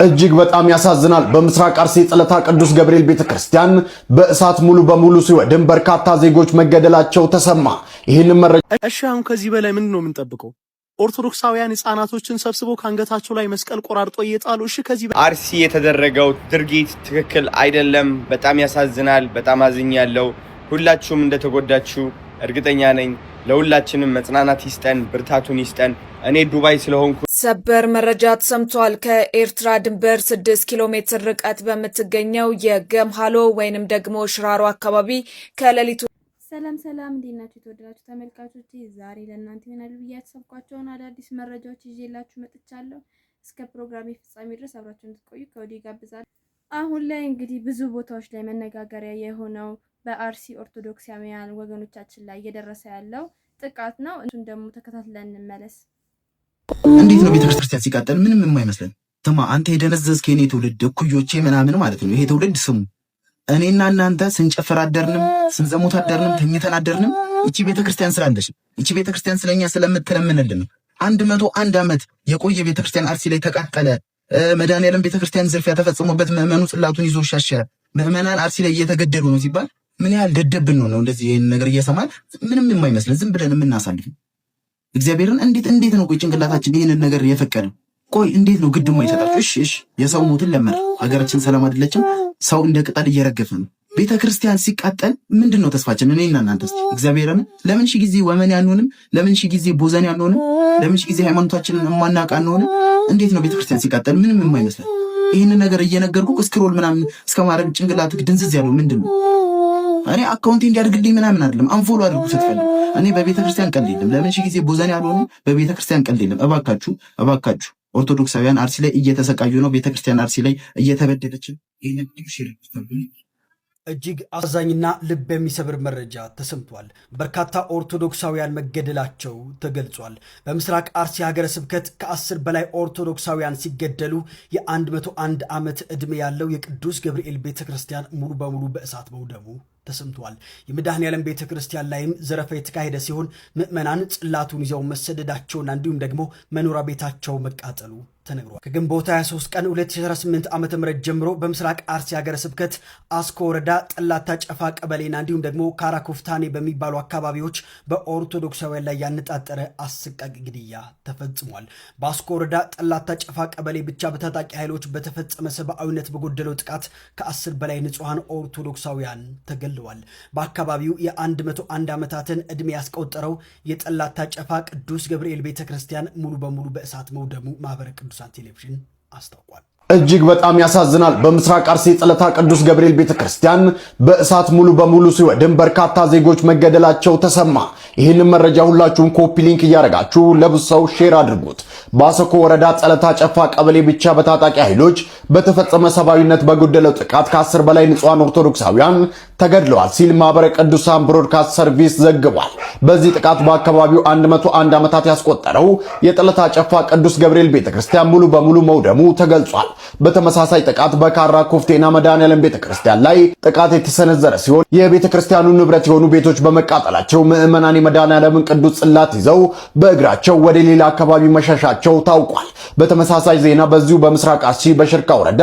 እጅግ በጣም ያሳዝናል። በምስራቅ አርሲ ጸለታ ቅዱስ ገብርኤል ቤተክርስቲያን በእሳት ሙሉ በሙሉ ሲወድም በርካታ ዜጎች መገደላቸው ተሰማ። ይህንን መረጃ እሺ፣ አሁን ከዚህ በላይ ምን ነው የምንጠብቀው? ኦርቶዶክሳውያን ህፃናቶችን ሰብስበው ካንገታቸው ላይ መስቀል ቆራርጦ እየጣሉ እሺ፣ ከዚህ አርሲ የተደረገው ድርጊት ትክክል አይደለም። በጣም ያሳዝናል። በጣም አዝኛለሁ። ሁላችሁም እንደተጎዳችሁ እርግጠኛ ነኝ። ለሁላችንም መጽናናት ይስጠን፣ ብርታቱን ይስጠን። እኔ ዱባይ ስለሆንኩ ሰበር መረጃ ተሰምቷል። ከኤርትራ ድንበር 6 ኪሎ ሜትር ርቀት በምትገኘው የገምሃሎ ወይንም ደግሞ ሽራሮ አካባቢ ከሌሊቱ ሰላም እንዴት ናችሁ የተወደዳችሁ ተመልካቾች? ዛሬ ለእናንተ ይሆናሉ ብዬ ያሰብኳቸውን አዳዲስ መረጃዎች ይዤላችሁ መጥቻለሁ። እስከ ፕሮግራሜ ፍጻሜ ድረስ አብራችሁን እንድትቆዩ ከወዲሁ ጋብዛለሁ። አሁን ላይ እንግዲህ ብዙ ቦታዎች ላይ መነጋገሪያ የሆነው በአርሲ ኦርቶዶክሳውያን ወገኖቻችን ላይ እየደረሰ ያለው ጥቃት ነው። እሱን ደግሞ ተከታትለን እንመለስ። እንዴት ነው ቤተክርስቲያን ሲቃጠል ምንም የማይመስለን? ተማ አንተ የደነዘዝክ የኔ ትውልድ እኩዮቼ ምናምን ማለት ነው። ይሄ ትውልድ ስሙ እኔና እናንተ ስንጨፍር አደርንም፣ ስንዘሙት አደርንም፣ ተኝተን አደርንም። እቺ ቤተክርስቲያን ስላለሽ እቺ ቤተክርስቲያን ስለኛ ስለምትለምንልን 101 ዓመት የቆየ ቤተክርስቲያን አርሲ ላይ ተቃጠለ። መድኃኔዓለም ቤተክርስቲያን ዝርፊያ ተፈጽሞበት ምዕመኑ ጽላቱን ይዞ ሻሸ። ምዕመናን አርሲ ላይ እየተገደሉ ነው ሲባል ምን ያህል ደደብን ነው እንደዚህ ይሄን ነገር እየሰማን ምንም የማይመስለን ዝም ብለን የምናሳልፍ እግዚአብሔርን እንዴት ነው ቆይ ጭንቅላታችን ይሄንን ነገር የፈቀደው? ቆይ እንዴት ነው ግድማ ይሰጣችሁ? እሺ የሰው ሞትን ለመረ ሀገራችን ሰላም አይደለችም። ሰው እንደ ቅጠል እየረገፈ ነው። ቤተክርስቲያን ሲቃጠል ምንድነው ተስፋችን? እኔና እናንተስ እግዚአብሔርን ለምን ሺ ጊዜ ወመን ያንሆንም? ለምን ሺ ጊዜ ቦዘን ያንሆንም? ለምን ሺ ጊዜ ሃይማኖታችንን የማናውቅ አንሆንም? እንዴት ነው ቤተክርስቲያን ሲቃጠል ምንም የማይመስለን? ይሄንን ነገር እየነገርኩ ስክሮል ምናምን እስከማድረግ ጭንቅላትክ ድንዝዝ ያለው ምንድነው? እኔ አካውንቴ እንዲያድግልኝ ምናምን አይደለም። አንፎሎ አድርጉ ስትፈልጉ። እኔ በቤተክርስቲያን ቀልድ የለም። ለምን ሺ ጊዜ ቦዘን ያልሆኑ በቤተክርስቲያን ቀልድ የለም። እባካችሁ ኦርቶዶክሳውያን አርሲ ላይ እየተሰቃዩ ነው። ቤተክርስቲያን አርሲ ላይ እየተበደለች ይሄን እጅግ አሳዛኝና ልብ የሚሰብር መረጃ ተሰምቷል። በርካታ ኦርቶዶክሳውያን መገደላቸው ተገልጿል። በምስራቅ አርሲ ሀገረ ስብከት ከ10 በላይ ኦርቶዶክሳውያን ሲገደሉ የ101 ዓመት ዕድሜ ያለው የቅዱስ ገብርኤል ቤተክርስቲያን ሙሉ በሙሉ በእሳት መውደሙ ተሰምቷል። የመድኃኔዓለም ቤተክርስቲያን ላይም ዘረፋ የተካሄደ ሲሆን ምዕመናን ጽላቱን ይዘው መሰደዳቸውና እንዲሁም ደግሞ መኖሪያ ቤታቸው መቃጠሉ ተነግሯል። ከግንቦት 23 ቀን 2018 ዓ.ም ጀምሮ በምስራቅ አርሲ ሀገረ ስብከት አስኮ ወረዳ ጠላታ ጨፋ ቀበሌና እንዲሁም ደግሞ ካራኩፍታኔ በሚባሉ አካባቢዎች በኦርቶዶክሳውያን ላይ ያነጣጠረ አሰቃቂ ግድያ ተፈጽሟል። በአስኮ ወረዳ ጠላታ ጨፋ ቀበሌ ብቻ በታጣቂ ኃይሎች በተፈጸመ ሰብአዊነት በጎደለው ጥቃት ከ10 በላይ ንጹሐን ኦርቶዶክሳውያን ተገለዋል። በአካባቢው የ101 ዓመታትን ዕድሜ ያስቆጠረው የጠላታ ጨፋ ቅዱስ ገብርኤል ቤተክርስቲያን ሙሉ በሙሉ በእሳት መውደሙ ማህበረ ቅዱሳን ቴሌቪዥን አስታውቋል። እጅግ በጣም ያሳዝናል። በምስራቅ አርሲ ጸለታ ቅዱስ ገብርኤል ቤተክርስቲያን በእሳት ሙሉ በሙሉ ሲወድም በርካታ ዜጎች መገደላቸው ተሰማ። ይህንን መረጃ ሁላችሁም ኮፒ ሊንክ እያደረጋችሁ ለብዙ ሰው ሼር አድርጉት። በአሰኮ ወረዳ ጸለታ ጨፋ ቀበሌ ብቻ በታጣቂ ኃይሎች በተፈጸመ ሰብአዊነት በጎደለው ጥቃት ከ10 በላይ ንጹሃን ኦርቶዶክሳውያን ተገድለዋል ሲል ማህበረ ቅዱሳን ብሮድካስት ሰርቪስ ዘግቧል። በዚህ ጥቃት በአካባቢው 101 ዓመታት ያስቆጠረው የጸለታ ጨፋ ቅዱስ ገብርኤል ቤተክርስቲያን ሙሉ በሙሉ መውደሙ ተገልጿል። በተመሳሳይ ጥቃት በካራ ኮፍቴና መድኃኔዓለም ቤተክርስቲያን ላይ ጥቃት የተሰነዘረ ሲሆን የቤተክርስቲያኑ ንብረት የሆኑ ቤቶች በመቃጠላቸው ምዕመናን የመድኃኔዓለምን ቅዱስ ጽላት ይዘው በእግራቸው ወደ ሌላ አካባቢ መሸሻቸው ታውቋል። በተመሳሳይ ዜና በዚሁ በምስራቅ አርሲ በሽርካ ወረዳ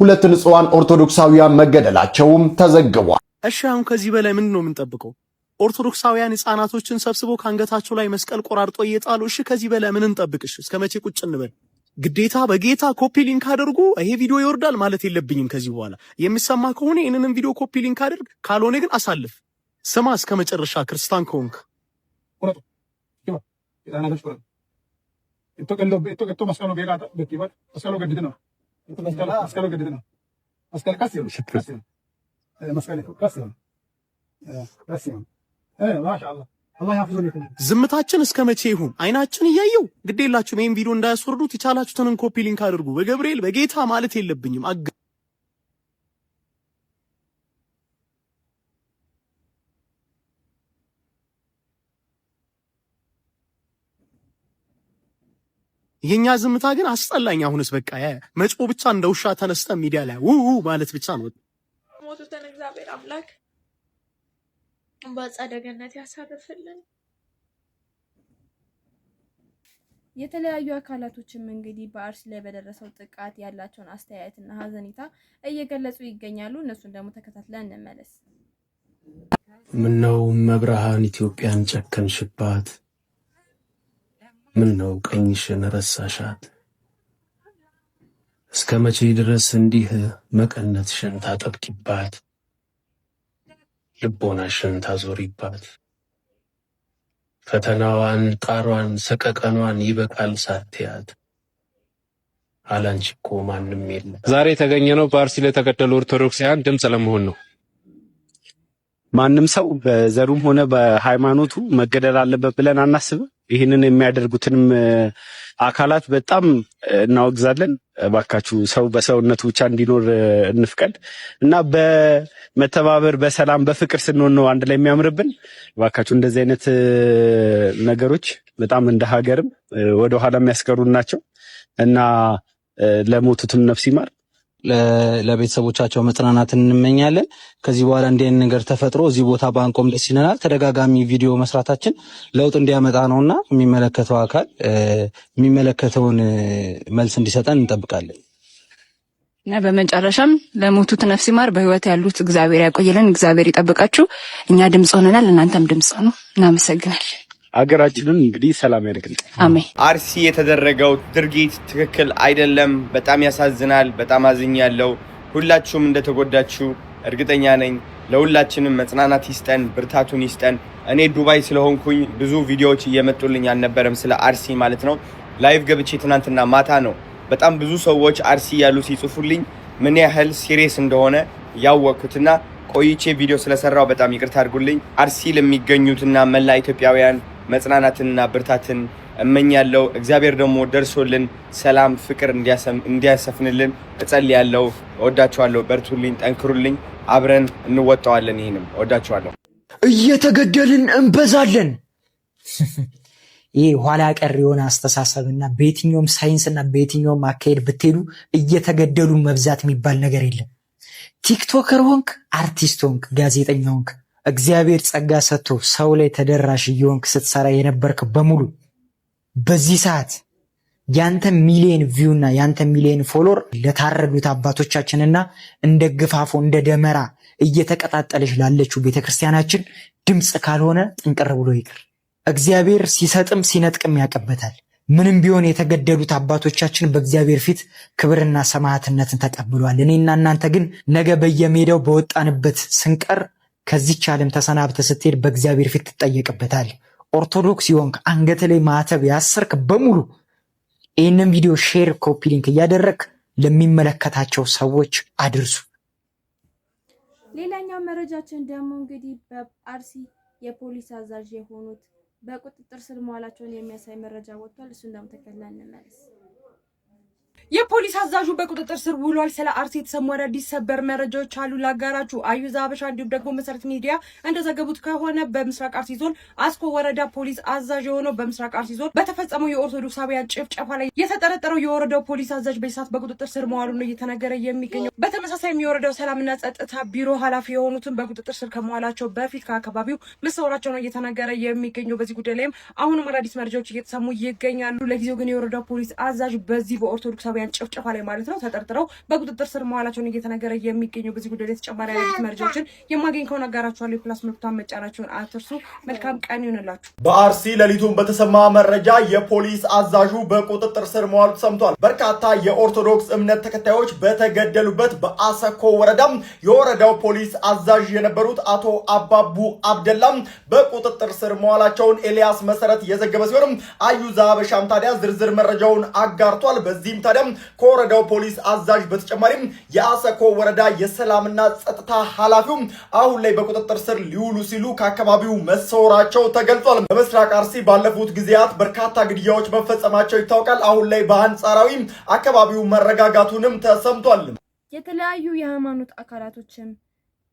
2 ንጹሃን ኦርቶዶክሳውያን መገደላቸውም ተዘግቧል። እሺ፣ አሁን ከዚህ በላይ ምን ነው የምንጠብቀው? ኦርቶዶክሳውያን ህፃናቶችን ሰብስበው ካንገታቸው ላይ መስቀል ቆራርጦ እየጣሉ እሺ፣ ከዚህ በላይ ምን እንጠብቅሽ? እስከመቼ ቁጭ እንበል? ግዴታ በጌታ ኮፒ ሊንክ አድርጉ። ይሄ ቪዲዮ ይወርዳል ማለት የለብኝም። ከዚህ በኋላ የሚሰማ ከሆነ ይሄንንም ቪዲዮ ኮፒ ሊንክ አድርግ፣ ካልሆነ ግን አሳልፍ። ስማ እስከ መጨረሻ ክርስቲያን ከሆንክ ዝምታችን እስከ መቼ ይሁን? አይናችን እያየው ግዴላችሁም ይሄን ቪዲዮ እንዳያስወርዱት የቻላችሁትን ኮፒ ሊንክ አድርጉ። በገብርኤል በጌታ ማለት የለብኝም። የኛ ዝምታ ግን አስጠላኝ። አሁንስ በቃ መጮ ብቻ እንደ ውሻ ተነስተ ሚዲያ ላይ ውው ማለት ብቻ ነው። ሞቱትን እግዚአብሔር አምላክ በአጸደ ገነት ያሳርፍልን። የተለያዩ አካላቶችም እንግዲህ በአርሲ ላይ በደረሰው ጥቃት ያላቸውን አስተያየትና ሀዘኔታ እየገለጹ ይገኛሉ። እነሱን ደግሞ ተከታትለን እንመለስ። ምነው መብርሃን ኢትዮጵያን ጨከንሽባት? ምነው ቀኝሽን ረሳሻት? እስከ መቼ ድረስ እንዲህ መቀነትሽን ታጠብቂባት? ልቦናሽን ታዞሪባት? ፈተናዋን ጣሯን ሰቀቀኗን ይበቃል ሳትያት አላንቺ እኮ ማንም የለም። ዛሬ የተገኘነው በአርሲ ላይ የተገደሉ ኦርቶዶክሳውያን ድምጽ ለመሆን ነው። ማንም ሰው በዘሩም ሆነ በሃይማኖቱ መገደል አለበት ብለን አናስብም። ይህንን የሚያደርጉትንም አካላት በጣም እናወግዛለን። እባካችሁ ሰው በሰውነቱ ብቻ እንዲኖር እንፍቀድ እና በመተባበር በሰላም በፍቅር ስንሆን ነው አንድ ላይ የሚያምርብን። እባካችሁ እንደዚህ አይነት ነገሮች በጣም እንደ ሀገርም ወደ ኋላ የሚያስቀሩ ናቸው እና ለሞቱትም ነፍስ ይማር። ለቤተሰቦቻቸው መጽናናትን እንመኛለን። ከዚህ በኋላ እንዲህ አይነት ነገር ተፈጥሮ እዚህ ቦታ ባንቆም ደስ ይለናል። ተደጋጋሚ ቪዲዮ መስራታችን ለውጥ እንዲያመጣ ነውና የሚመለከተው አካል የሚመለከተውን መልስ እንዲሰጠን እንጠብቃለን። እና በመጨረሻም ለሞቱት ነፍስ ይማር፣ በህይወት ያሉት እግዚአብሔር ያቆየልን፣ እግዚአብሔር ይጠብቃችሁ። እኛ ድምጽ ሆነናል፣ እናንተም ድምጽ ነው። እናመሰግናለን። አገራችንን እንግዲህ ሰላም ያደርግልን። አሜን። አርሲ የተደረገው ድርጊት ትክክል አይደለም። በጣም ያሳዝናል። በጣም አዝኛለሁ። ሁላችሁም እንደተጎዳችሁ እርግጠኛ ነኝ። ለሁላችንም መጽናናት ይስጠን፣ ብርታቱን ይስጠን። እኔ ዱባይ ስለሆንኩኝ ብዙ ቪዲዮዎች እየመጡልኝ አልነበረም ስለ አርሲ ማለት ነው። ላይቭ ገብቼ ትናንትና ማታ ነው በጣም ብዙ ሰዎች አርሲ ያሉ ሲጽፉልኝ ምን ያህል ሲሪየስ እንደሆነ ያወቅኩትና ቆይቼ ቪዲዮ ስለሰራው በጣም ይቅርታ አድርጉልኝ። አርሲ ለሚገኙትና መላ ኢትዮጵያውያን መጽናናትንና ብርታትን እመኛለሁ። እግዚአብሔር ደግሞ ደርሶልን ሰላም፣ ፍቅር እንዲያሰፍንልን እጸልያለሁ። እወዳችኋለሁ። በርቱልኝ፣ ጠንክሩልኝ። አብረን እንወጣዋለን። ይሄንም እወዳችኋለሁ። እየተገደልን እንበዛለን። ይሄ ኋላ ቀር የሆነ አስተሳሰብና በየትኛውም ሳይንስና በየትኛውም አካሄድ ብትሄዱ እየተገደሉ መብዛት የሚባል ነገር የለም። ቲክቶከር ሆንክ፣ አርቲስት ሆንክ፣ ጋዜጠኛ ሆንክ፣ እግዚአብሔር ጸጋ ሰጥቶ ሰው ላይ ተደራሽ እየሆንክ ስትሰራ የነበርክ በሙሉ በዚህ ሰዓት ያንተ ሚሊየን ቪው እና ያንተ ሚሊየን ፎሎወር ለታረዱት አባቶቻችንና እንደ ግፋፎ እንደ ደመራ እየተቀጣጠለች ላለችው ቤተክርስቲያናችን ድምፅ ካልሆነ ጥንቅር ብሎ ይቅር። እግዚአብሔር ሲሰጥም ሲነጥቅም ያቀበታል። ምንም ቢሆን የተገደሉት አባቶቻችን በእግዚአብሔር ፊት ክብርና ሰማዕትነትን ተቀብሏል። እኔና እናንተ ግን ነገ በየሜዳው በወጣንበት ስንቀር ከዚች ዓለም ተሰናብተ ስትሄድ በእግዚአብሔር ፊት ትጠየቅበታል። ኦርቶዶክስ ይሆንክ አንገት ላይ ማተብ ያሰርክ በሙሉ ይህንን ቪዲዮ ሼር፣ ኮፒ ሊንክ እያደረግ ለሚመለከታቸው ሰዎች አድርሱ። ሌላኛው መረጃችን ደግሞ እንግዲህ በአርሲ የፖሊስ አዛዥ የሆኑት በቁጥጥር ስር መዋላቸውን የሚያሳይ መረጃ ወጥቷል። እሱን ደግሞ ተከታትለን እንመለስ። የፖሊስ አዛዡ በቁጥጥር ስር ውሏል። ስለ አርሲ የተሰሙ አዳዲስ ሰበር መረጃዎች አሉ ላጋራችሁ። አዩዝ አበሻ እንዲሁም ደግሞ መሰረት ሚዲያ እንደዘገቡት ከሆነ በምስራቅ አርሲ ዞን አስኮ ወረዳ ፖሊስ አዛዥ የሆነው በምስራቅ አርሲ ዞን በተፈጸመው የኦርቶዶክሳውያን ጭፍጨፋ ላይ የተጠረጠረው የወረዳው ፖሊስ አዛዥ በሰዓት በቁጥጥር ስር መዋሉ ነው እየተነገረ የሚገኘው። በተመሳሳይም የወረዳው ሰላምና ጸጥታ ቢሮ ኃላፊ የሆኑትን በቁጥጥር ስር ከመዋላቸው በፊት ከአካባቢው መሰወራቸው ነው እየተነገረ የሚገኘው። በዚህ ጉዳይ ላይም አሁንም አዳዲስ መረጃዎች እየተሰሙ ይገኛሉ። ለጊዜው ግን የወረዳው ፖሊስ አዛዥ በዚህ በኦርቶዶክሳውያን ጭፍጨፋ ላይ ማለት ነው ተጠርጥረው በቁጥጥር ስር መዋላቸውን እየተነገረ የሚገኘው። በዚህ ጉዳይ ላይ ተጨማሪ አዲስ መረጃዎችን የማገኝ ከሆነ አጋራችኋለሁ። የፕላስ ምልክቱን መጫናችሁን አትርሱ። መልካም ቀን ይሁንላችሁ። በአርሲ ሌሊቱን በተሰማ መረጃ የፖሊስ አዛዡ በቁጥጥር ስር መዋሉ ተሰምቷል። በርካታ የኦርቶዶክስ እምነት ተከታዮች በተገደሉበት በአሰኮ ወረዳም የወረዳው ፖሊስ አዛዥ የነበሩት አቶ አባቡ አብደላም በቁጥጥር ስር መዋላቸውን ኤልያስ መሰረት የዘገበ ሲሆንም አዩዝ አበሻም ታዲያ ዝርዝር መረጃውን አጋርቷል። በዚህም ታዲያ ከወረዳው ፖሊስ አዛዥ በተጨማሪም የአሰኮ ወረዳ የሰላምና ጸጥታ ኃላፊው አሁን ላይ በቁጥጥር ስር ሊውሉ ሲሉ ከአካባቢው መሰወራቸው ተገልጿል። በምስራቅ አርሲ ባለፉት ጊዜያት በርካታ ግድያዎች መፈጸማቸው ይታወቃል። አሁን ላይ በአንጻራዊ አካባቢው መረጋጋቱንም ተሰምቷል። የተለያዩ የሃይማኖት አካላቶችም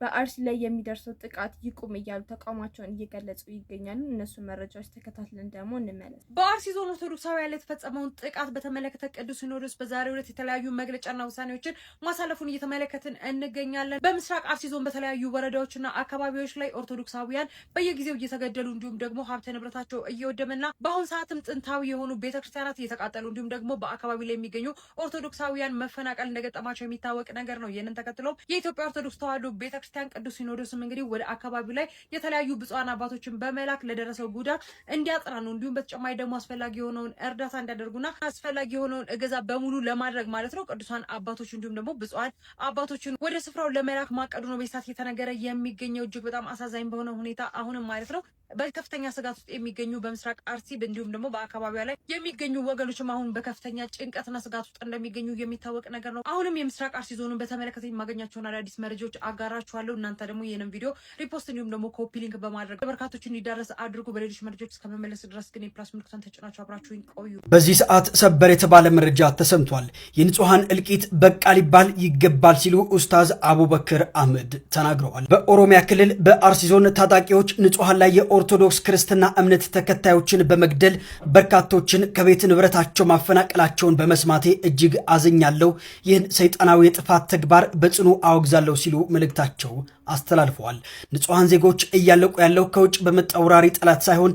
በአርሲ ላይ የሚደርሰው ጥቃት ይቁም እያሉ ተቃውሟቸውን እየገለጹ ይገኛሉ። እነሱ መረጃዎች ተከታትለን ደግሞ እንመለስ። በአርሲ ዞን ኦርቶዶክሳውያን ላይ የተፈጸመውን ጥቃት በተመለከተ ቅዱስ ሲኖዶስ በዛሬው ዕለት የተለያዩ መግለጫና ውሳኔዎችን ማሳለፉን እየተመለከትን እንገኛለን። በምስራቅ አርሲ ዞን በተለያዩ ወረዳዎችና አካባቢዎች ላይ ኦርቶዶክሳውያን በየጊዜው እየተገደሉ እንዲሁም ደግሞ ሀብተ ንብረታቸው እየወደመና በአሁን ሰዓትም ጥንታዊ የሆኑ ቤተክርስቲያናት እየተቃጠሉ እንዲሁም ደግሞ በአካባቢ ላይ የሚገኙ ኦርቶዶክሳውያን መፈናቀል እንደገጠማቸው የሚታወቅ ነገር ነው። ይህንን ተከትሎ የኢትዮጵያ ኦርቶዶክስ ተዋሕዶ ቤተክርስቲያን ቅዱስ ሲኖዶስም እንግዲህ ወደ አካባቢው ላይ የተለያዩ ብፁዓን አባቶችን በመላክ ለደረሰው ጉዳት እንዲያጽናኑ እንዲሁም በተጨማሪ ደግሞ አስፈላጊ የሆነውን እርዳታ እንዲያደርጉና አስፈላጊ የሆነውን እገዛ በሙሉ ለማድረግ ማለት ነው ቅዱሳን አባቶች እንዲሁም ደግሞ ብፁዓን አባቶችን ወደ ስፍራው ለመላክ ማቀዱ ነው በሳት እየተነገረ የሚገኘው። እጅግ በጣም አሳዛኝ በሆነ ሁኔታ አሁንም ማለት ነው በከፍተኛ ስጋት ውስጥ የሚገኙ በምስራቅ አርሲ እንዲሁም ደግሞ በአካባቢዋ ላይ የሚገኙ ወገኖችም አሁን በከፍተኛ ጭንቀትና ስጋት ውስጥ እንደሚገኙ የሚታወቅ ነገር ነው። አሁንም የምስራቅ አርሲ ዞኑን በተመለከተ የማገኛቸውን አዳዲስ መረጃዎች አጋራችኋለሁ። እናንተ ደግሞ ይህንን ቪዲዮ ሪፖስት እንዲሁም ደግሞ ኮፒ ሊንክ በማድረግ በርካቶች እንዲዳረስ አድርጉ። በሌሎች መረጃዎች እስከመመለስ ድረስ ግን የፕላስ ምልክቱን ተጭናችሁ አብራችሁኝ ቆዩ። በዚህ ሰዓት ሰበር የተባለ መረጃ ተሰምቷል። የንጹሃን እልቂት በቃ ሊባል ይገባል ሲሉ ኡስታዝ አቡበክር አህመድ ተናግረዋል። በኦሮሚያ ክልል በአርሲ ዞን ታጣቂዎች ንጹሃን ላይ የኦርቶዶክስ ክርስትና እምነት ተከታዮችን በመግደል በርካቶችን ከቤት ንብረታቸው ማፈናቀላቸውን በመስማቴ እጅግ አዝኛለሁ። ይህን ሰይጣናዊ የጥፋት ተግባር በጽኑ አወግዛለሁ ሲሉ መልእክታቸው አስተላልፈዋል። ንጹሃን ዜጎች እያለቁ ያለው ከውጭ በመጣ ወራሪ ጠላት ሳይሆን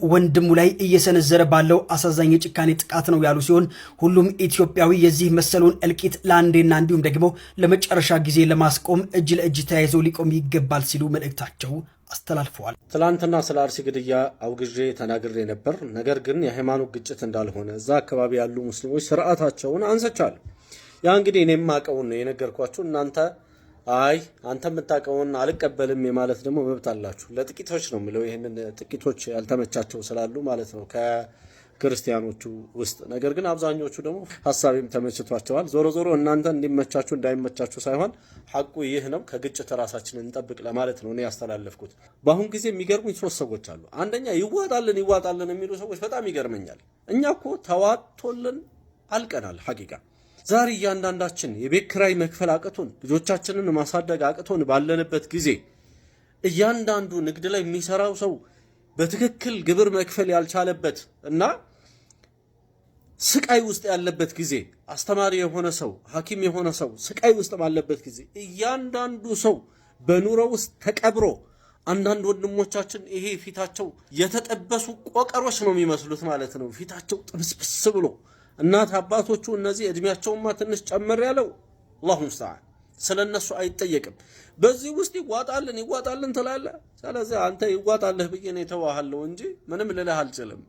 ወንድሙ ላይ እየሰነዘረ ባለው አሳዛኝ የጭካኔ ጥቃት ነው ያሉ ሲሆን ሁሉም ኢትዮጵያዊ የዚህ መሰሉን እልቂት ለአንዴና እንዲሁም ደግሞ ለመጨረሻ ጊዜ ለማስቆም እጅ ለእጅ ተያይዞ ሊቆም ይገባል ሲሉ መልእክታቸው አስተላልፈዋል። ትላንትና ስለ አርሲ ግድያ አውግዤ ተናግሬ ነበር። ነገር ግን የሃይማኖት ግጭት እንዳልሆነ እዛ አካባቢ ያሉ ሙስሊሞች ስርዓታቸውን አንስቻለሁ። ያ እንግዲህ እኔ የማውቀውን ነው የነገርኳችሁ። እናንተ አይ አንተ የምታውቀውን አልቀበልም የማለት ደግሞ መብት አላችሁ። ለጥቂቶች ነው የምለው፣ ይሄንን ጥቂቶች ያልተመቻቸው ስላሉ ማለት ነው ከክርስቲያኖቹ ውስጥ። ነገር ግን አብዛኞቹ ደግሞ ሐሳቤም ተመችቷቸዋል። ዞሮ ዞሮ እናንተ እንዲመቻችሁ እንዳይመቻችሁ ሳይሆን ሐቁ ይህ ነው። ከግጭት ራሳችንን እንጠብቅ ለማለት ነው እኔ ያስተላለፍኩት። በአሁን ጊዜ የሚገርሙኝ 3 ሰዎች አሉ። አንደኛ ይዋጣልን የሚሉ ሰዎች በጣም ይገርመኛል። እኛ እኮ ተዋጥቶልን አልቀናል ሐቂቃ። ዛሬ እያንዳንዳችን የቤት ኪራይ መክፈል አቅቶን ልጆቻችንን ማሳደግ አቅቶን ባለንበት ጊዜ እያንዳንዱ ንግድ ላይ የሚሰራው ሰው በትክክል ግብር መክፈል ያልቻለበት እና ስቃይ ውስጥ ያለበት ጊዜ፣ አስተማሪ የሆነ ሰው ሐኪም የሆነ ሰው ስቃይ ውስጥ ባለበት ጊዜ እያንዳንዱ ሰው በኑሮ ውስጥ ተቀብሮ አንዳንድ ወንድሞቻችን ይሄ ፊታቸው የተጠበሱ ቆቀሮች ነው የሚመስሉት ማለት ነው። ፊታቸው ጥብስብስ ብሎ እናት አባቶቹ እነዚህ እድሜያቸውማ ትንሽ ጨመር ያለው አላሁ ሙስተዓን ስለነሱ አይጠየቅም። በዚህ ውስጥ ይዋጣልን ትላለ። ስለዚህ አንተ ይዋጣልህ ብዬ ነው የተዋሃለው እንጂ ምንም ልልህ አልችልም።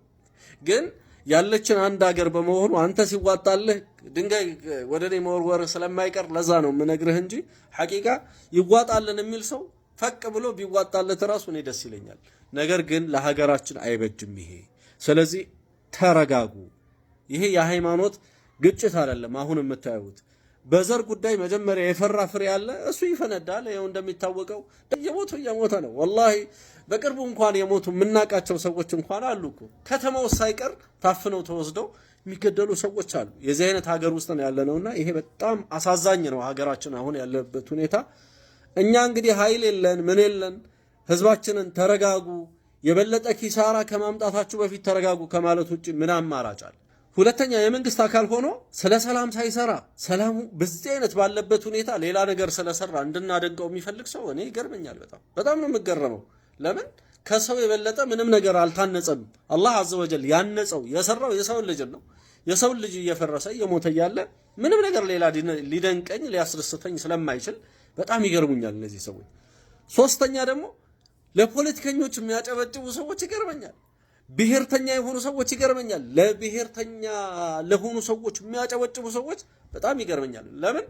ግን ያለችን አንድ ሀገር በመሆኑ አንተ ሲዋጣልህ ድንጋይ ወደ እኔ መወርወር ስለማይቀር ለዛ ነው የምነግርህ እንጂ ሐቂቃ ይዋጣልን የሚል ሰው ፈቅ ብሎ ቢዋጣለት ራሱ እኔ ደስ ይለኛል። ነገር ግን ለሀገራችን አይበጅም ይሄ። ስለዚህ ተረጋጉ። ይሄ የሃይማኖት ግጭት አይደለም። አሁን የምታዩት በዘር ጉዳይ መጀመሪያ የፈራ ፍሬ ያለ እሱ ይፈነዳል። ይኸው እንደሚታወቀው እየሞተ ነው። ወላሂ በቅርቡ እንኳን የሞቱ የምናውቃቸው ሰዎች እንኳን አሉ እኮ ከተማው ሳይቀር ታፍነው ተወስደው የሚገደሉ ሰዎች አሉ። የዚህ አይነት ሀገር ውስጥ ነው ያለነውና ይሄ በጣም አሳዛኝ ነው ሀገራችን አሁን ያለበት ሁኔታ። እኛ እንግዲህ ኃይል የለን ምን የለን። ህዝባችንን ተረጋጉ፣ የበለጠ ኪሳራ ከማምጣታችሁ በፊት ተረጋጉ ከማለት ውጪ ምን አማራጭ አለ? ሁለተኛ የመንግስት አካል ሆኖ ስለ ሰላም ሳይሰራ ሰላሙ በዚህ አይነት ባለበት ሁኔታ ሌላ ነገር ስለሰራ እንድናደንቀው የሚፈልግ ሰው እኔ ይገርመኛል። በጣም ነው የምገረመው። ለምን ከሰው የበለጠ ምንም ነገር አልታነጸም። አላህ አዘ ወጀል ያነጸው የሰራው የሰውን ልጅ ነው። የሰውን ልጅ እየፈረሰ እየሞተ ያለ ምንም ነገር ሌላ ሊደንቀኝ ሊያስደስተኝ ስለማይችል በጣም ይገርሙኛል እነዚህ ሰዎች። ሶስተኛ ደግሞ ለፖለቲከኞች የሚያጨበጭቡ ሰዎች ይገርመኛል። ብሔርተኛ የሆኑ ሰዎች ይገርመኛል። ለብሔርተኛ ለሆኑ ሰዎች የሚያጨበጭቡ ሰዎች በጣም ይገርመኛል። ለምን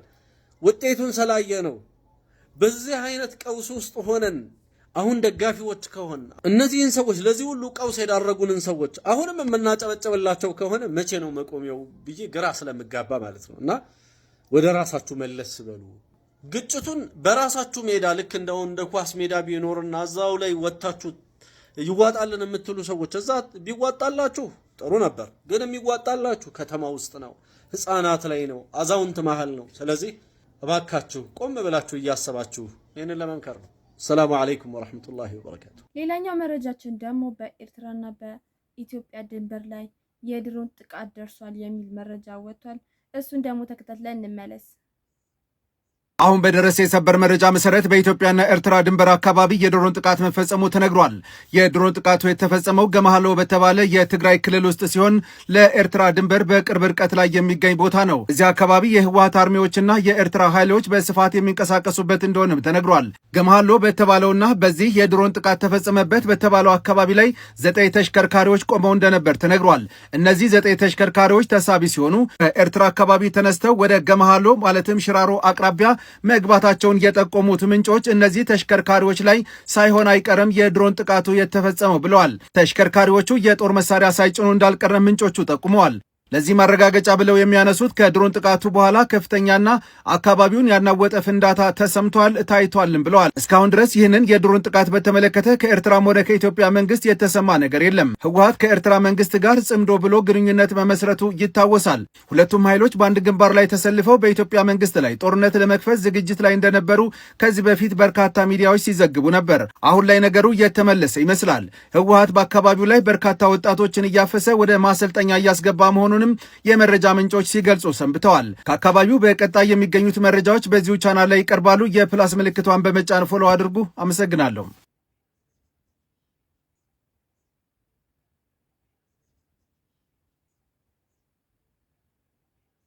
ውጤቱን ስላየ ነው። በዚህ አይነት ቀውስ ውስጥ ሆነን አሁን ደጋፊዎች ከሆነ እነዚህን ሰዎች ለዚህ ሁሉ ቀውስ የዳረጉንን ሰዎች አሁንም የምናጨበጭብላቸው ከሆነ መቼ ነው መቆሚያው ብዬ ግራ ስለምጋባ ማለት ነው። እና ወደ ራሳችሁ መለስ በሉ። ግጭቱን በራሳችሁ ሜዳ ልክ እንደ ኳስ ሜዳ ቢኖርና እዛው ላይ ወጣችሁ ይዋጣልን የምትሉ ሰዎች እዛ ቢዋጣላችሁ ጥሩ ነበር። ግን የሚዋጣላችሁ ከተማ ውስጥ ነው፣ ህፃናት ላይ ነው፣ አዛውንት መሃል ነው። ስለዚህ እባካችሁ ቆም ብላችሁ እያሰባችሁ ይሄንን ለመምከር ነው። ሰላም አለይኩም ወራህመቱላሂ ወበረካቱ። ሌላኛው መረጃችን ደግሞ በኤርትራና በኢትዮጵያ ድንበር ላይ የድሮን ጥቃት ደርሷል የሚል መረጃ ወጥቷል። እሱን ደግሞ ተከታትለን እንመለስ። አሁን በደረሰ የሰበር መረጃ መሰረት በኢትዮጵያና ኤርትራ ድንበር አካባቢ የድሮን ጥቃት መፈጸሙ ተነግሯል። የድሮን ጥቃቱ የተፈጸመው ገመሃሎ በተባለ የትግራይ ክልል ውስጥ ሲሆን ለኤርትራ ድንበር በቅርብ ርቀት ላይ የሚገኝ ቦታ ነው። እዚህ አካባቢ የህወሓት አርሚዎችና የኤርትራ ኃይሎች በስፋት የሚንቀሳቀሱበት እንደሆነም ተነግሯል። ገመሃሎ በተባለውና በዚህ የድሮን ጥቃት ተፈጸመበት በተባለው አካባቢ ላይ 9 ተሽከርካሪዎች ቆመው እንደነበር ተነግሯል። እነዚህ 9 ተሽከርካሪዎች ተሳቢ ሲሆኑ ከኤርትራ አካባቢ ተነስተው ወደ ገመሃሎ ማለትም ሽራሮ አቅራቢያ መግባታቸውን የጠቆሙት ምንጮች እነዚህ ተሽከርካሪዎች ላይ ሳይሆን አይቀርም የድሮን ጥቃቱ የተፈጸመው ብለዋል። ተሽከርካሪዎቹ የጦር መሳሪያ ሳይጭኑ እንዳልቀረ ምንጮቹ ጠቁመዋል። ለዚህ ማረጋገጫ ብለው የሚያነሱት ከድሮን ጥቃቱ በኋላ ከፍተኛና አካባቢውን ያናወጠ ፍንዳታ ተሰምቷል ታይቷልም ብለዋል። እስካሁን ድረስ ይህንን የድሮን ጥቃት በተመለከተ ከኤርትራም ሆነ ከኢትዮጵያ መንግስት የተሰማ ነገር የለም። ህወሓት ከኤርትራ መንግስት ጋር ጽምዶ ብሎ ግንኙነት መመስረቱ ይታወሳል። ሁለቱም ኃይሎች በአንድ ግንባር ላይ ተሰልፈው በኢትዮጵያ መንግስት ላይ ጦርነት ለመክፈት ዝግጅት ላይ እንደነበሩ ከዚህ በፊት በርካታ ሚዲያዎች ሲዘግቡ ነበር። አሁን ላይ ነገሩ የተመለሰ ይመስላል። ህወሓት በአካባቢው ላይ በርካታ ወጣቶችን እያፈሰ ወደ ማሰልጠኛ እያስገባ መሆኑን የመረጃ ምንጮች ሲገልጹ ሰንብተዋል። ከአካባቢው በቀጣይ የሚገኙት መረጃዎች በዚሁ ቻናል ላይ ይቀርባሉ። የፕላስ ምልክቷን በመጫን ፎሎ አድርጉ። አመሰግናለሁ።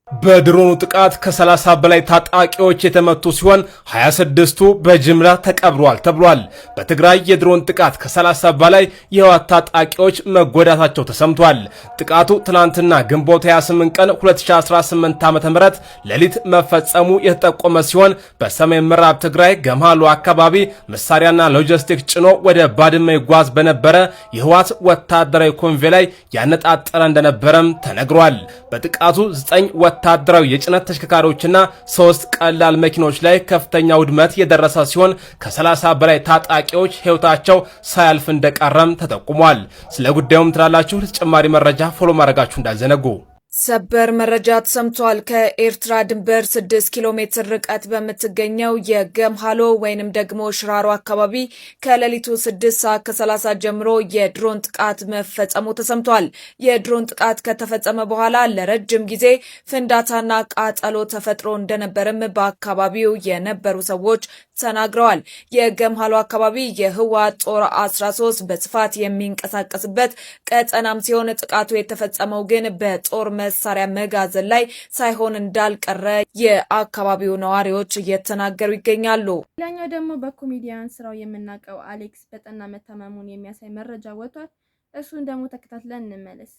በድሮኑ ጥቃት ከ30 በላይ ታጣቂዎች የተመቱ ሲሆን 26ቱ በጅምላ ተቀብረዋል ተብሏል። በትግራይ የድሮን ጥቃት ከ30 በላይ የህወሓት ታጣቂዎች መጎዳታቸው ተሰምቷል። ጥቃቱ ትናንትና ግንቦት 28 ቀን 2018 ዓ.ም ሌሊት መፈጸሙ የተጠቆመ ሲሆን በሰሜን ምዕራብ ትግራይ ገምሃሎ አካባቢ መሳሪያና ሎጂስቲክ ጭኖ ወደ ባድመ ይጓዝ በነበረ የህወሓት ወታደራዊ ኮንቮይ ላይ ያነጣጠረ እንደነበረም ተነግሯል። በጥቃቱ 9 ወታደራዊ የጭነት ተሽከርካሪዎችና 3 ቀላል መኪኖች ላይ ከፍተኛ ውድመት የደረሰ ሲሆን ከ30 በላይ ታጣቂዎች ህይወታቸው ሳያልፍ እንደቀረም ተጠቁሟል። ስለ ጉዳዩም ትላላችሁ ተጨማሪ መረጃ ፎሎ ማድረጋችሁ እንዳዘነጉ። ሰበር መረጃ ተሰምቷል። ከኤርትራ ድንበር 6 ኪሎ ሜትር ርቀት በምትገኘው የገምሃሎ ወይንም ደግሞ ሽራሮ አካባቢ ከሌሊቱ 6 ሰዓት ከ30 ጀምሮ የድሮን ጥቃት መፈጸሙ ተሰምቷል። የድሮን ጥቃት ከተፈጸመ በኋላ ለረጅም ጊዜ ፍንዳታና ቃጠሎ ተፈጥሮ እንደነበርም በአካባቢው የነበሩ ሰዎች ተናግረዋል። የገምሃሎ አካባቢ የህወሓት ጦር 13 በስፋት የሚንቀሳቀስበት ቀጠናም ሲሆን ጥቃቱ የተፈጸመው ግን በጦር መሳሪያ መጋዘን ላይ ሳይሆን እንዳልቀረ የአካባቢው ነዋሪዎች እየተናገሩ ይገኛሉ። ሌላኛው ደግሞ በኮሜዲያን ስራው የምናውቀው አሌክስ በጠና መታመሙን የሚያሳይ መረጃ ወጥቷል። እሱን ደግሞ ተከታትለን እንመለስ።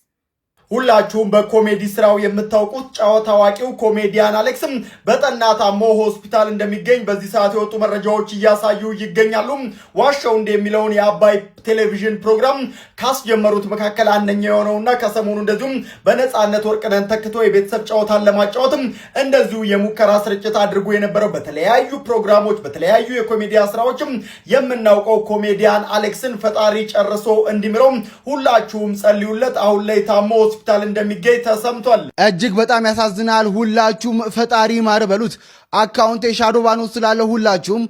ሁላችሁም በኮሜዲ ስራው የምታውቁት ጨዋታ አዋቂው ኮሜዲያን አሌክስም በጠና ታሞ ሆስፒታል እንደሚገኝ በዚህ ሰዓት የወጡ መረጃዎች እያሳዩ ይገኛሉ። ዋሻው እንደሚለውን የአባይ ቴሌቪዥን ፕሮግራም ካስጀመሩት መካከል አንደኛው የሆነውና ከሰሞኑ እንደዚሁም በነጻነት ወርቅነህን ተክቶ የቤተሰብ ጨዋታን ለማጫወትም እንደዚሁ የሙከራ ስርጭት አድርጎ የነበረው በተለያዩ ፕሮግራሞች በተለያዩ የኮሜዲያ ስራዎችም የምናውቀው ኮሜዲያን አሌክስን ፈጣሪ ጨርሶ እንዲምረው ሁላችሁም ጸልዩለት። አሁን ላይ ታሞ ሆስፒታል እንደሚገኝ ተሰምቷል። እጅግ በጣም ያሳዝናል። ሁላችሁም ፈጣሪ ማር በሉት። አካውንት የሻዶ ባኖስ ስላለ ሁላችሁም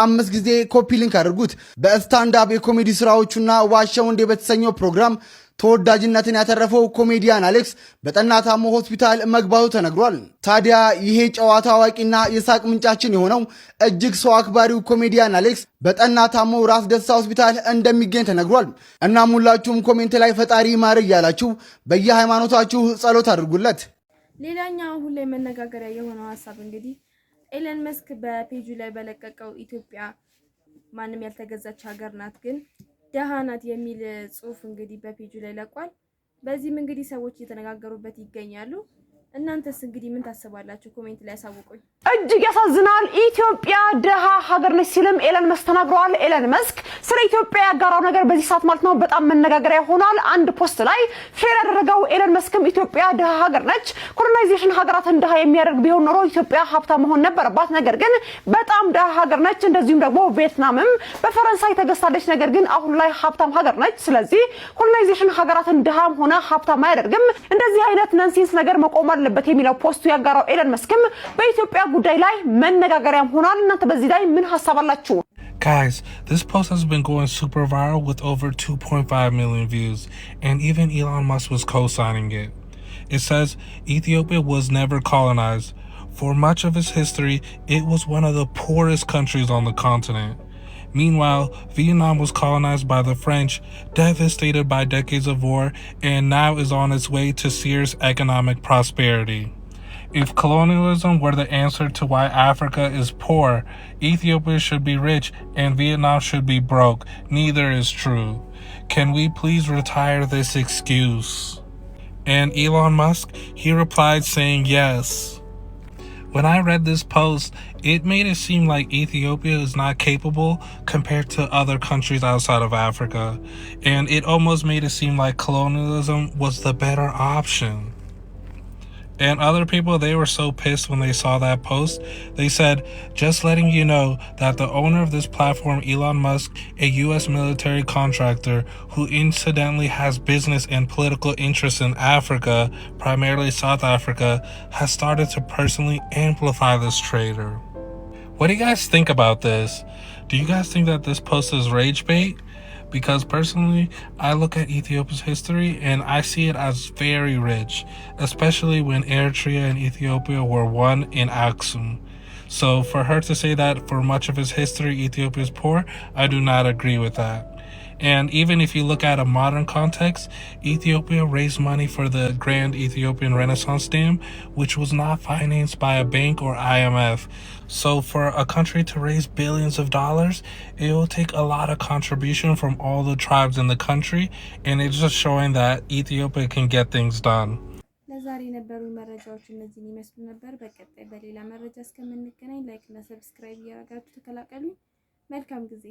አምስት ጊዜ ኮፒ ሊንክ አድርጉት። በስታንዳፕ የኮሜዲ ስራዎቹና ዋሻው እንደ በተሰኘው ፕሮግራም ተወዳጅነትን ያተረፈው ኮሜዲያን አሌክስ በጠና ታሞ ሆስፒታል መግባቱ ተነግሯል። ታዲያ ይሄ ጨዋታ አዋቂና የሳቅ ምንጫችን የሆነው እጅግ ሰው አክባሪው ኮሜዲያን አሌክስ በጠና ታሞ ራስ ደስታ ሆስፒታል እንደሚገኝ ተነግሯል። እናም ሁላችሁም ኮሜንት ላይ ፈጣሪ ማር እያላችሁ በየሃይማኖታችሁ ጸሎት አድርጉለት። ሌላኛው አሁን ላይ መነጋገሪያ የሆነው ሀሳብ እንግዲህ ኤለን መስክ በፔጁ ላይ በለቀቀው ኢትዮጵያ ማንም ያልተገዛች ሀገር ናት ግን ደሃ ናት የሚል ጽሁፍ እንግዲህ በፔጁ ላይ ለቋል። በዚህም እንግዲህ ሰዎች እየተነጋገሩበት ይገኛሉ። እናንተስ እንግዲህ ምን ታስባላችሁ? ኮሜንት ላይ አሳውቁኝ። እጅግ ያሳዝናል። ኢትዮጵያ ደሃ ሀገር ነች ሲልም ኤለን መስክ ተናግሯል። ኤለን መስክ ስለ ኢትዮጵያ ያጋራው ነገር በዚህ ሰዓት ማለት ነው በጣም መነጋገሪያ ሆኗል። አንድ ፖስት ላይ ሼር ያደረገው ኤለን መስክም ኢትዮጵያ ደሃ ሀገር ነች፣ ኮሎናይዜሽን ሀገራትን ደሃ የሚያደርግ ቢሆን ኖሮ ኢትዮጵያ ሀብታም መሆን ነበረባት፣ ነገር ግን በጣም ደሃ ሀገር ነች። እንደዚሁም ደግሞ ቪየትናምም በፈረንሳይ ተገዝታለች፣ ነገር ግን አሁን ላይ ሀብታም ሀገር ነች። ስለዚህ ኮሎናይዜሽን ሀገራትን ደሃም ሆነ ሀብታም አያደርግም። እንደዚህ አይነት ነንሴንስ ነገር መቆም አለበት የሚለው ፖስቱ ያጋራው ኤለን መስክም በኢትዮጵያ ጉዳይ ላይ መነጋገሪያም ሆኗል። እናንተ በዚህ ላይ ምን ሐሳብ አላችሁ? Guys, this post has been going super viral with over 2.5 million views, and even Elon Musk was co-signing it. It says Ethiopia was never colonized. For much of its history, it was one of the poorest countries on the continent. Meanwhile, Vietnam was colonized by the French, devastated by decades of war, and now is on its way to serious economic prosperity. If colonialism were the answer to why Africa is poor, Ethiopia should be rich and Vietnam should be broke. Neither is true. Can we please retire this excuse? And Elon Musk, he replied saying yes. When I read this post, it made it seem like Ethiopia is not capable compared to other countries outside of Africa. And it almost made it seem like colonialism was the better option. And other people, they were so pissed when they saw that post. They said, just letting you know that the owner of this platform, Elon Musk, a U.S. military contractor who incidentally has business and political interests in Africa, primarily South Africa, has started to personally amplify this traitor. What do you guys think about this? Do you guys think that this post is rage bait? Because personally, I look at Ethiopia's history and I see it as very rich, especially when Eritrea and Ethiopia were one in Aksum. So for her to say that for much of its history Ethiopia is poor, I do not agree with that. And even if you look at a modern context, Ethiopia raised money for the Grand Ethiopian Renaissance Dam, which was not financed by a bank or IMF. So for a country to raise billions of dollars, it will take a lot of contribution from all the tribes in the country, and it's just showing that Ethiopia can get things done. ለዛሬ የነበሩ መረጃዎች እነዚህን ይመስሉ ነበር። በቀጣይ በሌላ መረጃ እስከምንገናኝ ላይክ እና ሰብስክራይብ እያደረጋችሁ ተቀላቀሉ። መልካም ጊዜ